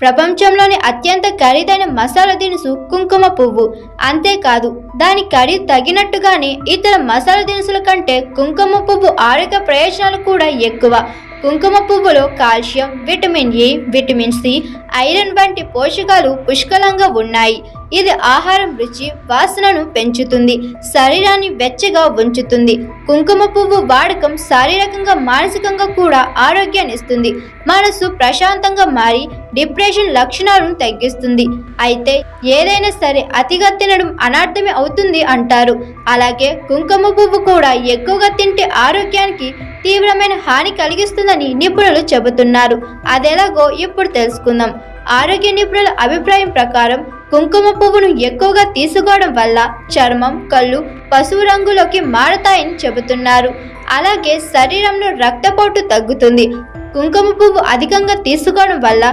ప్రపంచంలోని అత్యంత ఖరీదైన మసాలా దినుసు కుంకుమ పువ్వు. అంతేకాదు, దాని ఖరీదు తగినట్టుగానే ఇతర మసాలా దినుసుల కంటే కుంకుమ పువ్వు ఆరోగ్య ప్రయోజనాలు కూడా ఎక్కువ. కుంకుమ పువ్వులో calcium, vitamin A, vitamin C, iron వంటి పోషకాలు పుష్కలంగా ఉన్నాయి. ఇది ఆహారం రుచి, వాసనను పెంచుతుంది, శరీరాన్ని వెచ్చగా ఉంచుతుంది. కుంకుమ పువ్వు వాడకం శారీరకంగా, మానసికంగా కూడా ఆరోగ్యాన్ని ఇస్తుంది. మనసు ప్రశాంతంగా మారి డిప్రెషన్ లక్షణాలను తగ్గిస్తుంది. అయితే ఏదైనా సరే అతిగా తినడం అనర్థమే అవుతుంది అంటారు. అలాగే కుంకుమ పువ్వు కూడా ఎక్కువగా తింటే ఆరోగ్యానికి తీవ్రమైన హాని కలిగిస్తుందని నిపుణులు చెబుతున్నారు. అదెలాగో ఇప్పుడు తెలుసుకుందాం. ఆరోగ్య నిపుణుల అభిప్రాయం ప్రకారం కుంకుమ పువ్వును ఎక్కువగా తీసుకోవడం వల్ల చర్మం, కళ్ళు పసుపు రంగులోకి మారతాయని చెబుతున్నారు. అలాగే శరీరంలో రక్తపోటు తగ్గుతుంది. కుంకుమ పువ్వు అధికంగా తీసుకోవడం వల్ల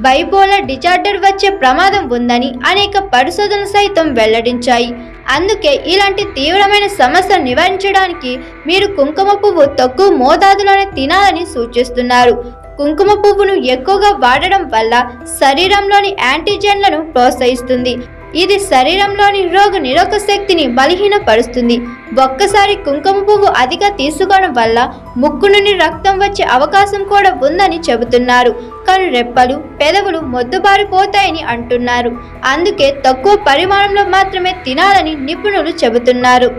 బైపోలర్ డిజార్డర్ వచ్చే ప్రమాదం ఉందని అనేక పరిశోధనలు సైతం వెల్లడించాయి. అందుకే ఇలాంటి తీవ్రమైన సమస్యను నివారించడానికి మీరు కుంకుమ పువ్వు తక్కువ మోతాదులోనే తినాలని సూచిస్తున్నారు. కుంకుమ పువ్వును ఎక్కువగా వాడడం వల్ల శరీరంలోని యాంటీజెన్లను ప్రోత్సహిస్తుంది. ఇది శరీరంలోని రోగ నిరోధక శక్తిని బలహీనపరుస్తుంది. ఒక్కసారి కుంకుమ పువ్వు అధిక తీసుకోవడం వల్ల ముక్కు నుండి రక్తం వచ్చే అవకాశం కూడా ఉందని చెబుతున్నారు. కను రెప్పలు, పెదవులు మొద్దుబారిపోతాయని అంటున్నారు. అందుకే తక్కువ పరిమాణంలో మాత్రమే తినాలని నిపుణులు చెబుతున్నారు.